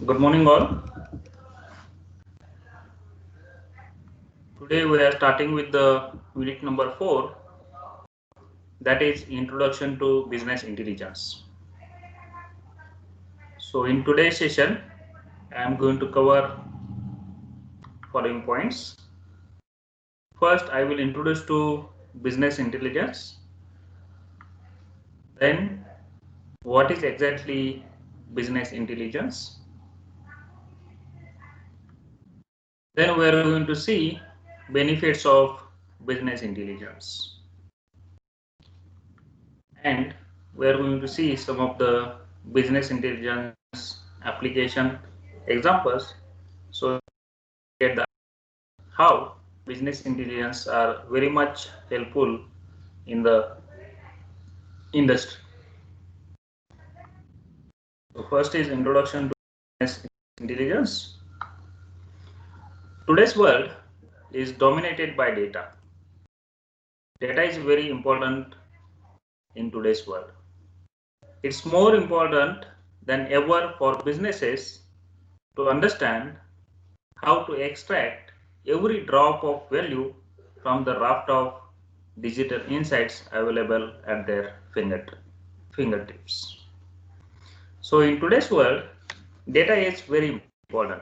Good morning, all. Today we are starting with the unit number 4, that is Introduction to Business Intelligence. So, in today's session, I am going to cover following points. First, I will introduce to business intelligence. Then, what is exactly business intelligence? Then we are going to see benefits of business intelligence. And we are going to see some of the business intelligence application examples, so get the how business intelligence are very much helpful in the industry. So first is introduction to business intelligence. Today's world is dominated by data. Data is very important in today's world. It's more important than ever for businesses to understand how to extract every drop of value from the raft of digital insights available at their fingertips. So in today's world, data is very important.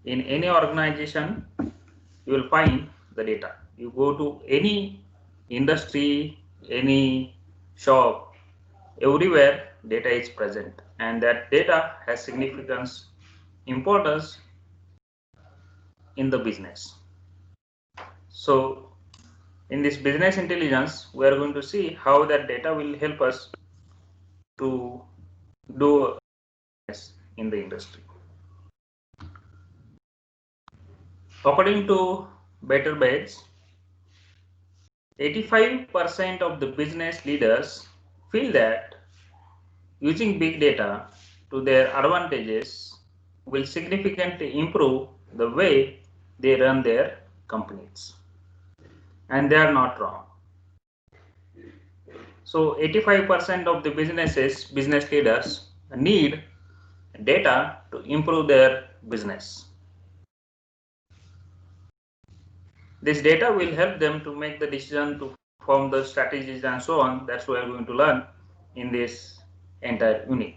In any organization, you will find the data. You go to any industry, any shop, everywhere data is present, and that data has significance, importance in the business. So in this business intelligence, we are going to see how that data will help us to do in the industry. According to Better Beds, 85% of the business leaders feel that using big data to their advantages will significantly improve the way they run their companies. And they are not wrong. So 85% of the business leaders need data to improve their business. This data will help them to make the decision to form the strategies and so on. That's what we are going to learn in this entire unit.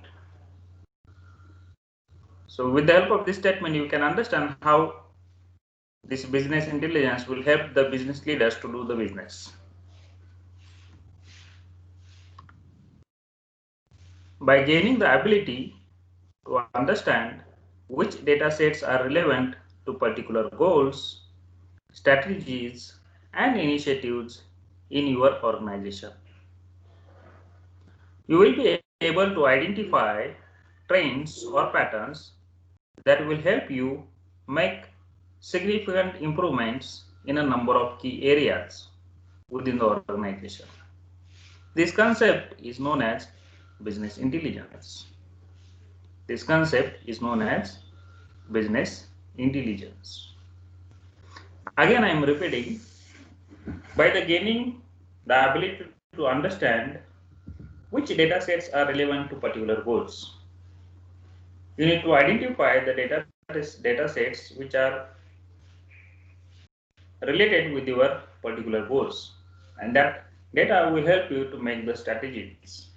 So with the help of this statement, you can understand how this business intelligence will help the business leaders to do the business. By gaining the ability to understand which data sets are relevant to particular goals, strategies, and initiatives in your organization, you will be able to identify trends or patterns that will help you make significant improvements in a number of key areas within the organization. This concept is known as business intelligence. This concept is known as business intelligence. Again, I am repeating, by the gaining the ability to understand which data sets are relevant to particular goals, you need to identify the data sets which are related with your particular goals, and that data will help you to make the strategies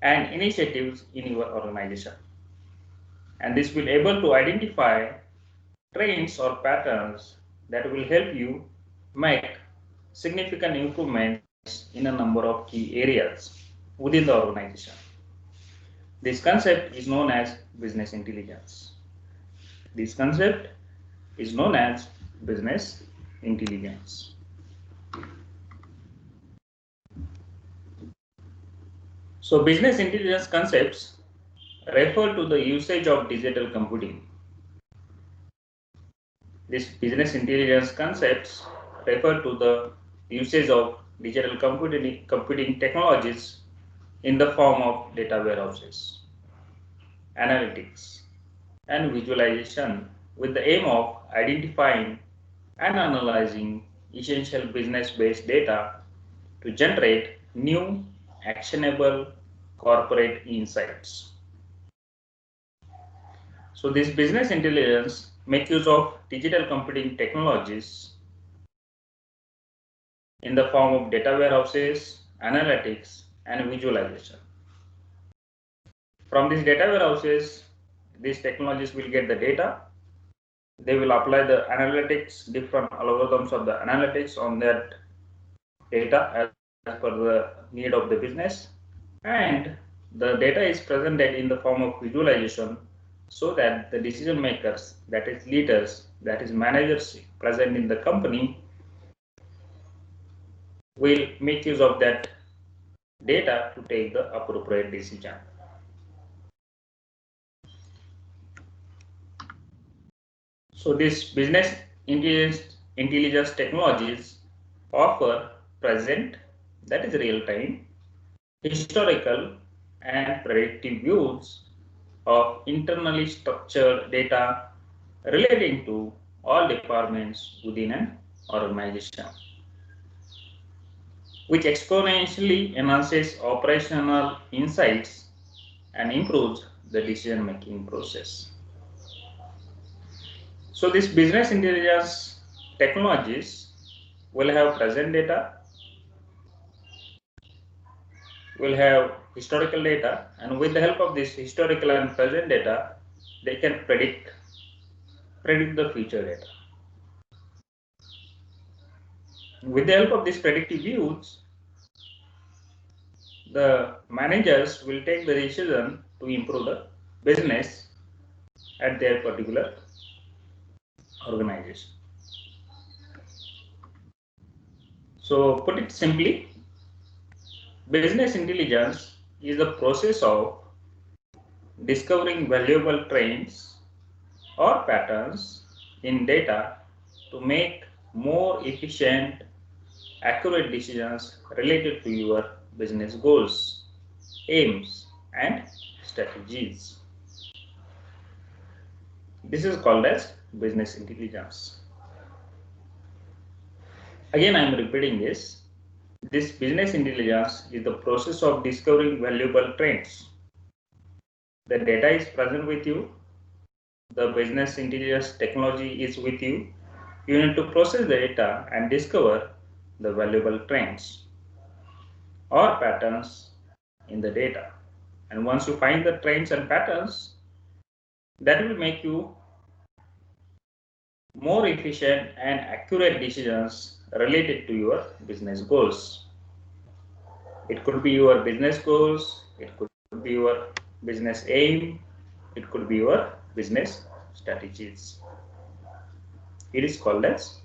and initiatives in your organization. And this will able to identify trends or patterns that will help you make significant improvements in a number of key areas within the organization. This concept is known as business intelligence. This concept is known as business intelligence. So business intelligence concepts refer to the usage of digital computing. These business intelligence concepts refer to the usage of digital computing technologies in the form of data warehouses, analytics, and visualization with the aim of identifying and analyzing essential business-based data to generate new, actionable corporate insights. So this business intelligence make use of digital computing technologies in the form of data warehouses, analytics, and visualization. From these data warehouses, these technologies will get the data. They will apply the analytics, different algorithms of the analytics on that data as per the need of the business. And the data is presented in the form of visualization so that the decision makers, that is leaders, that is managers present in the company, will make use of that data to take the appropriate decision. So these business intelligence technologies offer present, that is real time, historical and predictive views of internally structured data relating to all departments within an organization, which exponentially enhances operational insights and improves the decision-making process. So these business intelligence technologies will have present data, will have historical data, and with the help of this historical and present data, they can predict the future data. With the help of these predictive views, the managers will take the decision to improve the business at their particular organization. So put it simply, business intelligence is the process of discovering valuable trends or patterns in data to make more efficient, accurate decisions related to your business goals, aims, and strategies. This is called as business intelligence. Again, I am repeating this. This business intelligence is the process of discovering valuable trends. The data is present with you. The business intelligence technology is with you. You need to process the data and discover the valuable trends or patterns in the data. And once you find the trends and patterns, that will make you more efficient and accurate decisions related to your business goals. It could be your business goals, it could be your business aim, it could be your business strategies. It is called as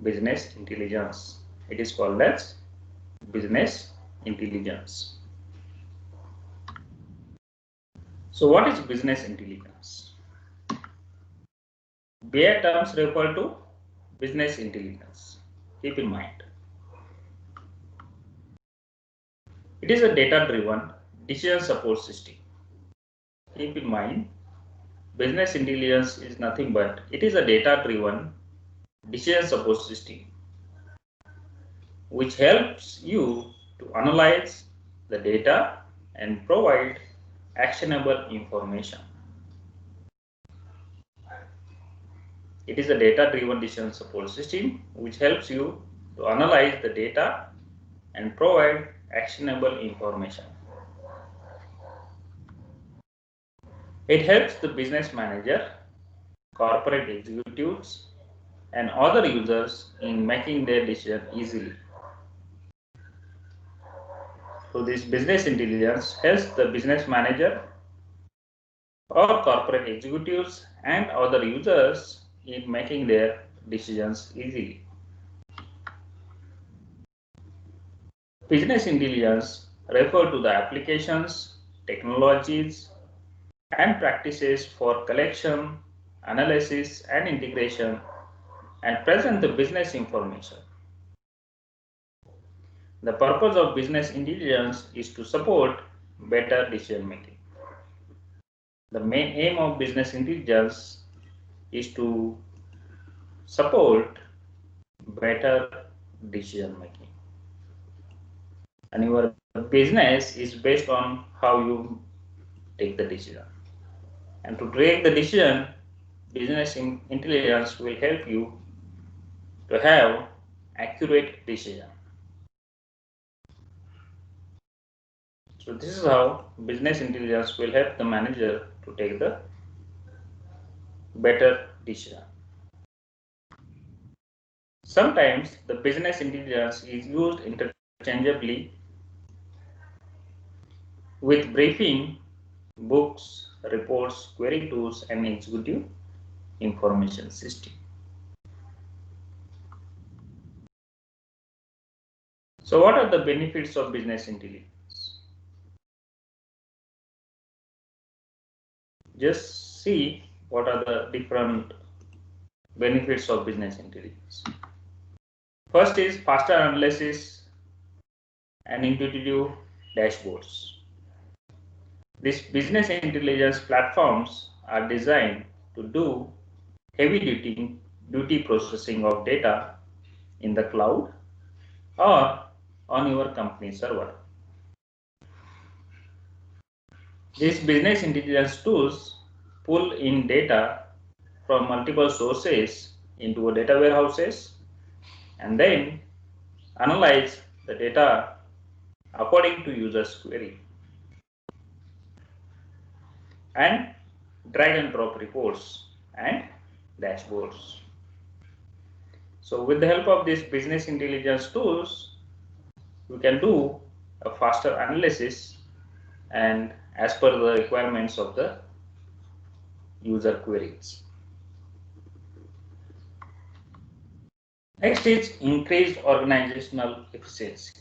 business intelligence. It is called as business intelligence. So what is business intelligence? Bare terms refer to business intelligence. Keep in mind. It is a data-driven decision support system. Keep in mind, business intelligence is nothing but it is a data-driven decision support system which helps you to analyze the data and provide actionable information. It is a data-driven decision support system which helps you to analyze the data and provide actionable information. It helps the business manager, corporate executives, and other users in making their decision easily. So this business intelligence helps the business manager or corporate executives and other users in making their decisions easily. Business intelligence refers to the applications, technologies, and practices for collection, analysis, and integration, and present the business information. The purpose of business intelligence is to support better decision making. The main aim of business intelligence is to support better decision making. And your business is based on how you take the decision. And to take the decision, business intelligence will help you to have accurate decision. So this is how business intelligence will help the manager to take the better decision. Sometimes the business intelligence is used interchangeably with briefing, books, reports, query tools, and executive information system. So what are the benefits of business intelligence? Just see what are the different benefits of business intelligence. First is faster analysis and intuitive dashboards. These business intelligence platforms are designed to do heavy duty processing of data in the cloud or on your company server. These business intelligence tools pull in data from multiple sources into data warehouses and then analyze the data according to user's query and drag and drop reports and dashboards. So with the help of these business intelligence tools, we can do a faster analysis and as per the requirements of the user queries. Next is increased organizational efficiency.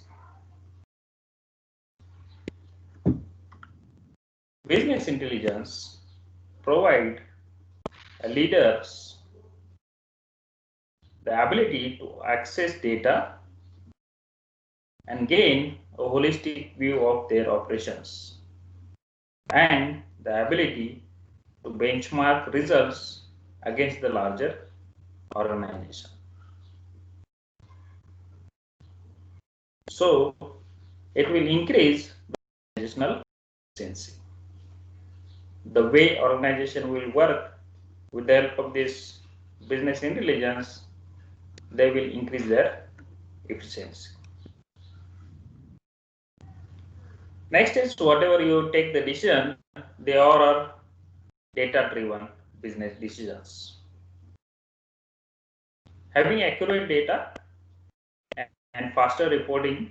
Business intelligence provide leaders the ability to access data and gain a holistic view of their operations and the ability to benchmark results against the larger organization. So it will increase organizational efficiency. The way organization will work with the help of this business intelligence, they will increase their efficiency. Next is whatever you take the decision, they are data-driven business decisions. Having accurate data and faster reporting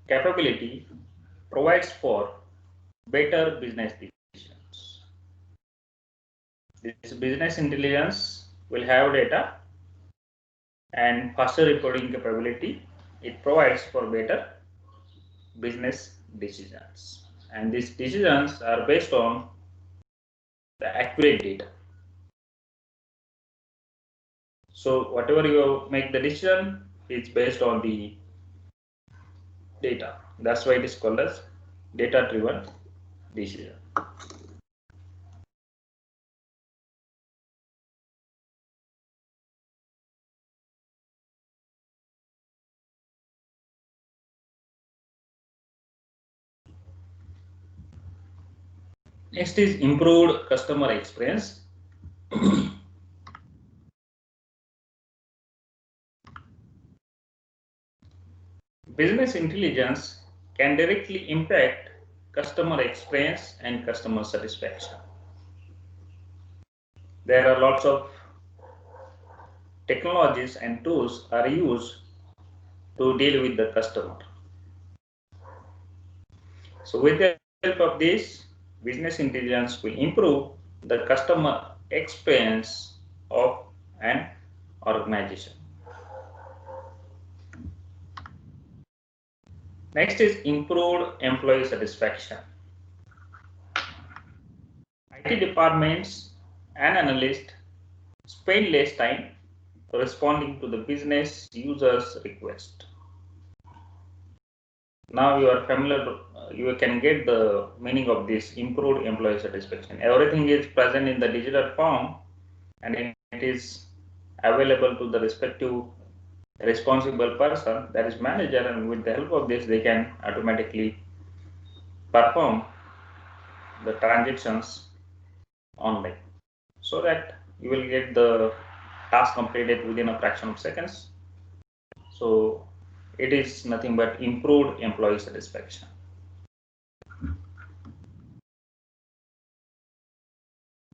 capability provides for better business decisions. This business intelligence will have data and faster reporting capability. It provides for better business decisions. And these decisions are based on the accurate data. So whatever you make the decision, it's based on the data. That's why it is called as data-driven decision. Next is improved customer experience. Business intelligence can directly impact customer experience and customer satisfaction. There are lots of technologies and tools are used to deal with the customer. So with the help of this, business intelligence will improve the customer experience of an organization. Next is improved employee satisfaction. IT departments and analysts spend less time responding to the business users' request. Now you are familiar, you can get the meaning of this improved employee satisfaction. Everything is present in the digital form and it is available to the respective responsible person, that is manager, and with the help of this they can automatically perform the transactions online, so that you will get the task completed within a fraction of seconds. So it is nothing but improved employee satisfaction.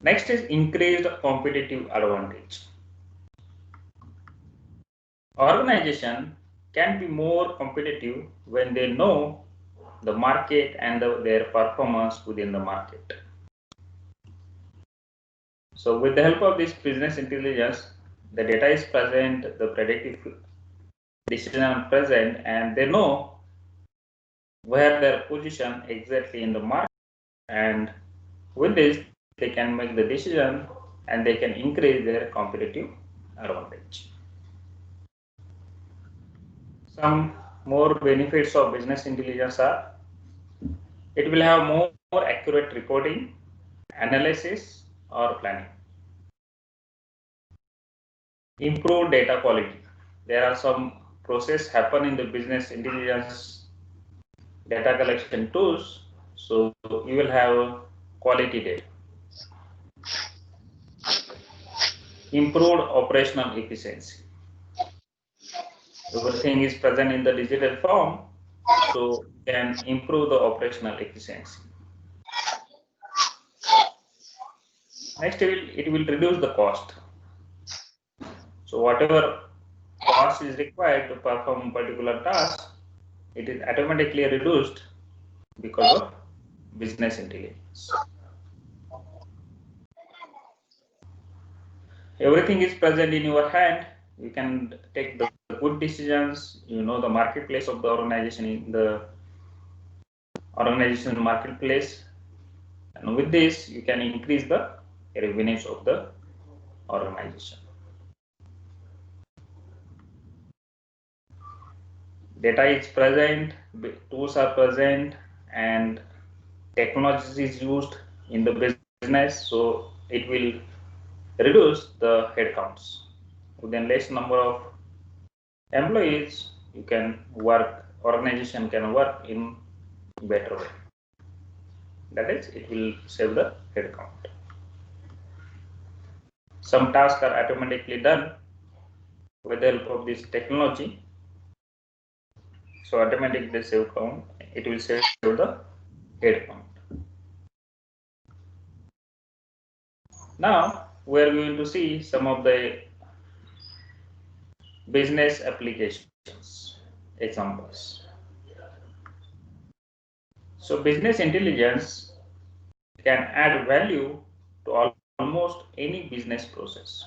Next is increased competitive advantage. Organization can be more competitive when they know the market and their performance within the market. So with the help of this business intelligence, the data is present, the predictive decision are present, and they know where their position exactly in the market, and with this they can make the decision and they can increase their competitive advantage. Some more benefits of business intelligence are: it will have more accurate reporting, analysis, or planning. Improved data quality. There are some process happen in the business intelligence data collection tools, so you will have quality data. Improved operational efficiency. Everything is present in the digital form, so you can improve the operational efficiency. Next, it will reduce the cost. So whatever cost is required to perform a particular task, it is automatically reduced because of business intelligence. Everything is present in your hand. You can take the good decisions. You know the marketplace of the organization, in the organization marketplace, and with this you can increase the revenues of the organization. Data is present, tools are present, and technology is used in the business, so it will reduce the headcounts. Within less number of employees, you can work, organization can work in better way. That is, it will save the headcount. Some tasks are automatically done with the help of this technology. So automatically save count, it will save the headcount. Now we are going to see some of the business applications examples. So business intelligence can add value to almost any business process,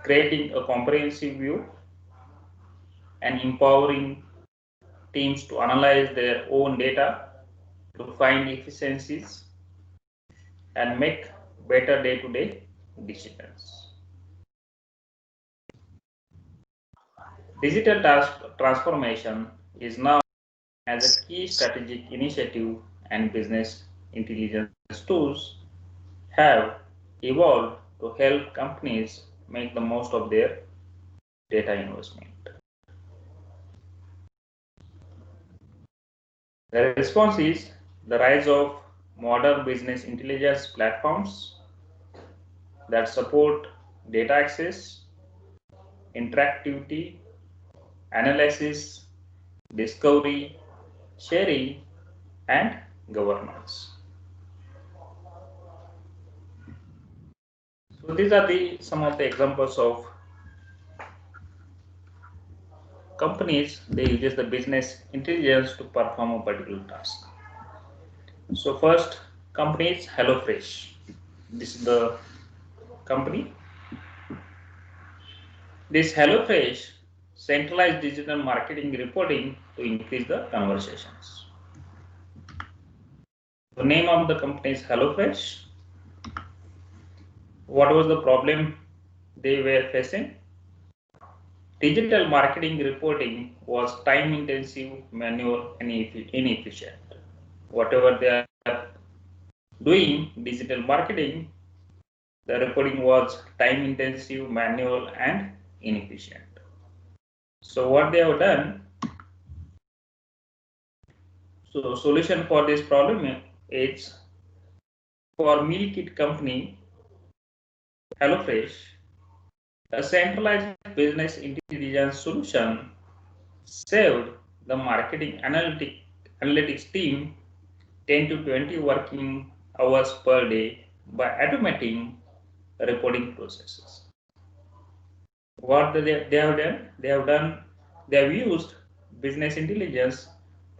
creating a comprehensive view and empowering teams to analyze their own data to find efficiencies and make better day-to-day decisions. Digital transformation is now as a key strategic initiative, and business intelligence tools have evolved to help companies make the most of their data investment. The response is the rise of modern business intelligence platforms that support data access, interactivity, analysis, discovery, sharing, and governance. So these are some of the examples of companies they use the business intelligence to perform a particular task. So first company is HelloFresh. This is the company. This HelloFresh centralized digital marketing reporting to increase the conversations. The name of the company is HelloFresh. What was the problem they were facing? Digital marketing reporting was time intensive, manual, and inefficient. Whatever they are doing digital marketing, the reporting was time intensive, manual, and inefficient. So what they have done, so solution for this problem is For meal kit company HelloFresh, a centralized business intelligence solution saved the marketing analytics team 10 to 20 working hours per day by automating reporting processes. What they have done? They have used business intelligence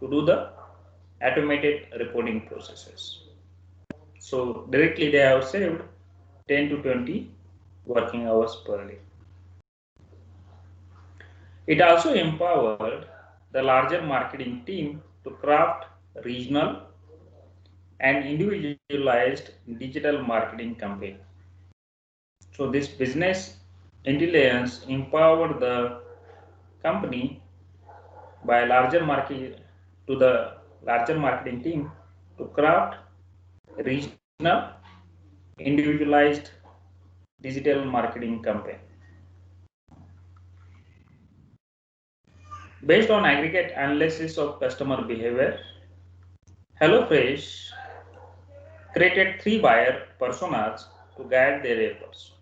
to do the automated reporting processes. So directly they have saved 10 to 20 working hours per day. It also empowered the larger marketing team to craft regional and individualized digital marketing campaign. So this business intelligence empowered the company by larger market to the larger marketing team to craft regional individualized digital marketing campaign. Based on aggregate analysis of customer behavior, HelloFresh created 3 buyer personas to guide their efforts.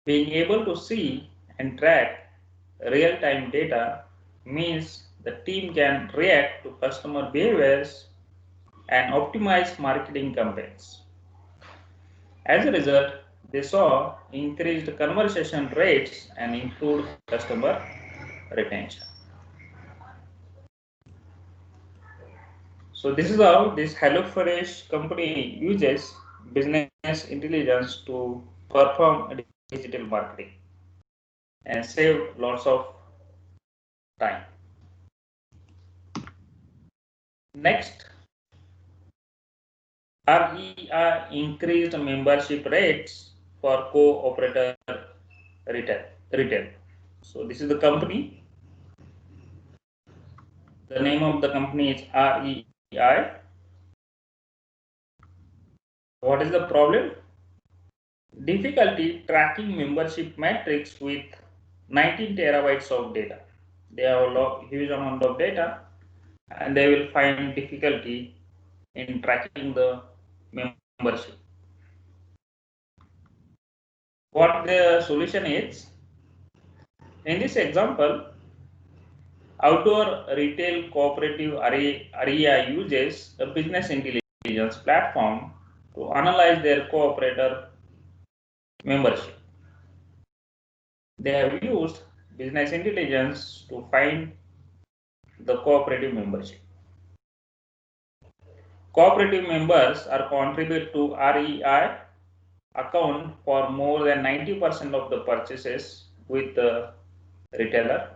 Being able to see and track real-time data means the team can react to customer behaviors and optimize marketing campaigns. As a result, they saw increased conversation rates and improved customer retention. So this is how this HelloFresh company uses business intelligence to perform digital marketing and save lots of time. Next, REI increased membership rates for co-operator retail. So this is the company. The name of the company is REI. What is the problem? Difficulty tracking membership metrics with 19 terabytes of data. They have a huge amount of data and they will find difficulty in tracking the membership. What the solution is? In this example, outdoor retail cooperative REI uses a business intelligence platform to analyze their cooperator membership. They have used business intelligence to find the cooperative membership. Cooperative members are contribute to REI account for more than 90% of the purchases with the retailer.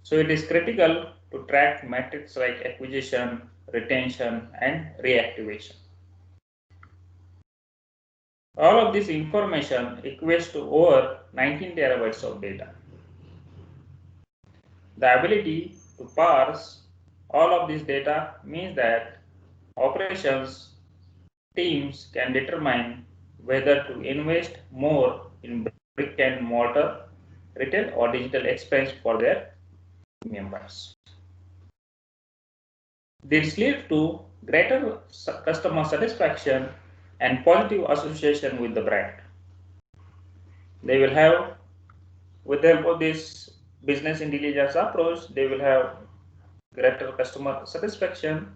So it is critical to track metrics like acquisition, retention, and reactivation. All of this information equates to over 19 terabytes of data. The ability to parse all of this data means that operations teams can determine whether to invest more in brick and mortar retail or digital expense for their members. This leads to greater customer satisfaction and positive association with the brand. They will have, with the help of this business intelligence approach, they will have greater customer satisfaction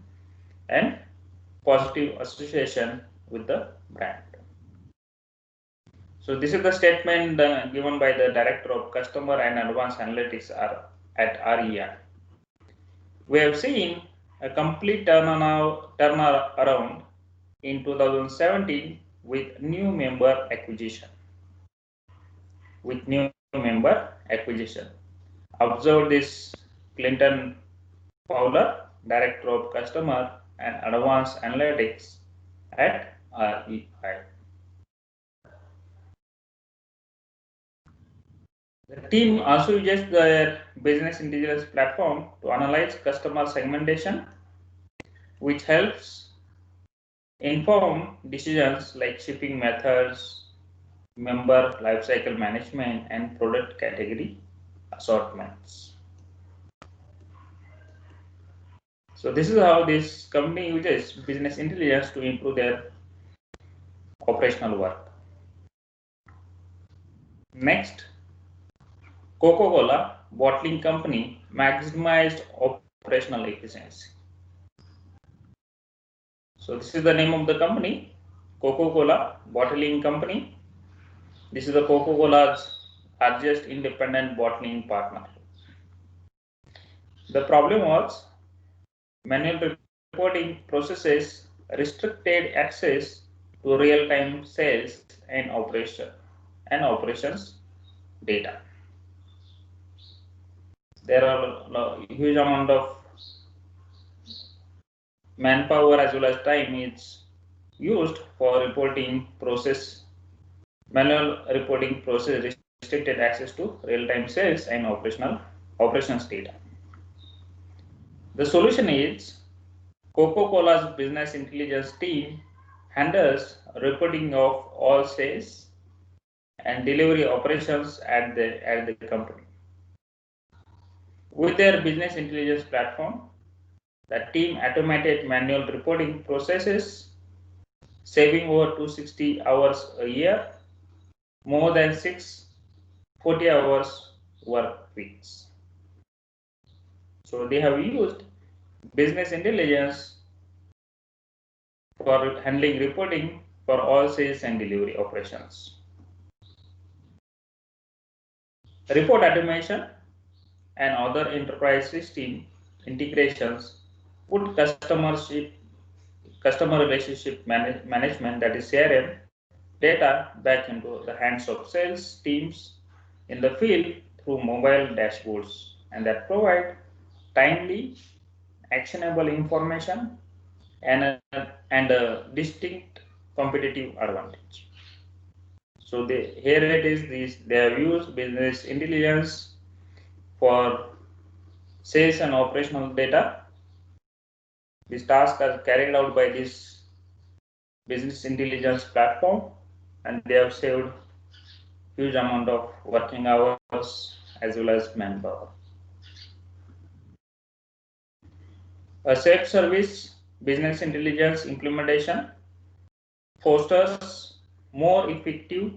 and positive association with the brand. So this is the statement given by the Director of Customer and Advanced Analytics at REI. We have seen a complete turnaround in 2017 with new member acquisition. Observe this Clinton Fowler, Director of Customer and Advanced Analytics at REI. The team also uses their business intelligence platform to analyze customer segmentation, which helps inform decisions like shipping methods, member lifecycle management, and product category assortments. So this is how this company uses business intelligence to improve their operational work. Next, Coca-Cola bottling company maximized operational efficiency. So this is the name of the company, Coca-Cola bottling company. This is the Coca-Cola's largest independent bottling partner. The problem was manual reporting processes restricted access to real-time sales and operations data. There are a huge amount of manpower as well as time is used for reporting process, manual reporting process restricted access to real-time sales and operations data. The solution is Coca-Cola's business intelligence team handles reporting of all sales and delivery operations at the company. With their business intelligence platform, the team automated manual reporting processes, saving over 260 hours a year, more than 40 hours work weeks. So they have used business intelligence for handling reporting for all sales and delivery operations. Report automation and other enterprise system integrations put customer relationship management, that is CRM, data back into the hands of sales teams in the field through mobile dashboards, and that provide timely, actionable information and a distinct competitive advantage. So here it is, they have used business intelligence for sales and operational data. These tasks are carried out by this business intelligence platform, and they have saved huge amount of working hours as well as manpower. A self-service business intelligence implementation fosters more effective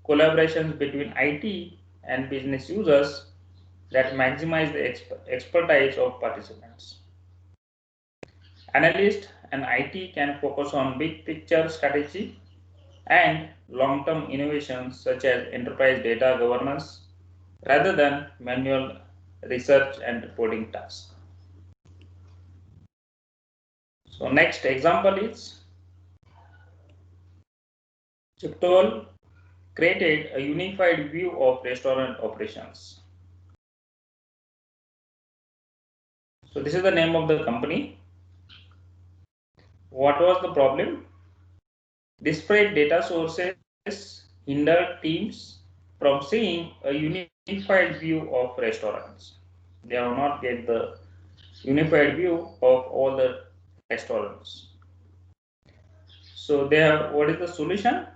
collaborations between IT and business users that maximize the expertise of participants. Analysts and IT can focus on big picture strategy and long-term innovations such as enterprise data governance rather than manual research and reporting tasks. So next example is Chiptol created a unified view of restaurant operations. So this is the name of the company. What was the problem? Disparate data sources hindered teams from seeing a unified view of restaurants. They have not get the unified view of all the restaurants. So what is the solution?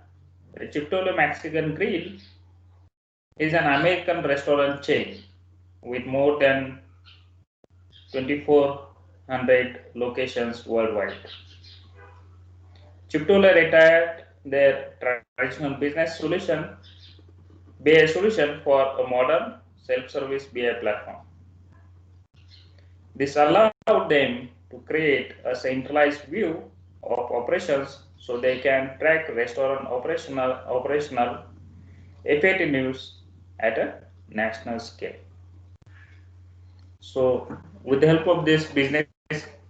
Chipotle Mexican Grill is an American restaurant chain with more than 2,400 locations worldwide. Chipotle retired their traditional business solution, BI solution for a modern self-service BI platform. This allowed them to create a centralized view of operations so they can track restaurant operational effectiveness at a national scale. So with the help of this business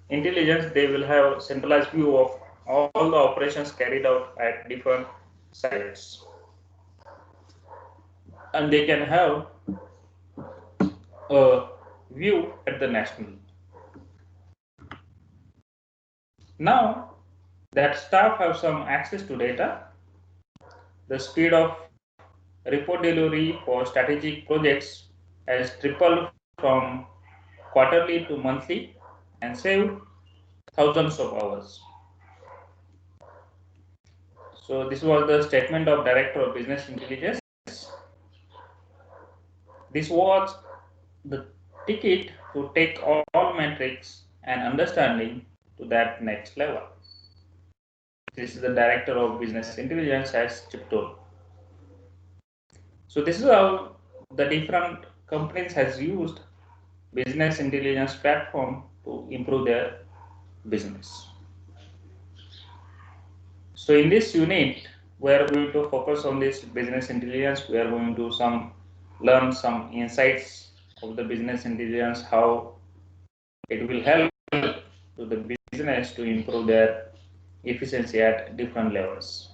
intelligence, they will have a centralized view of all the operations carried out at different sites, and they can have a view at the national. Now that staff have some access to data, the speed of report delivery for strategic projects has tripled from quarterly to monthly and saved thousands of hours. So this was the statement of Director of Business Intelligence. This was the ticket to take all metrics and understanding to that next level. This is the Director of Business Intelligence as Chiptool. So this is how the different companies has used business intelligence platform to improve their business. So in this unit, we are going to focus on this business intelligence. We are going to learn some insights of the business intelligence, how it will help to the business to improve their efficiency at different levels.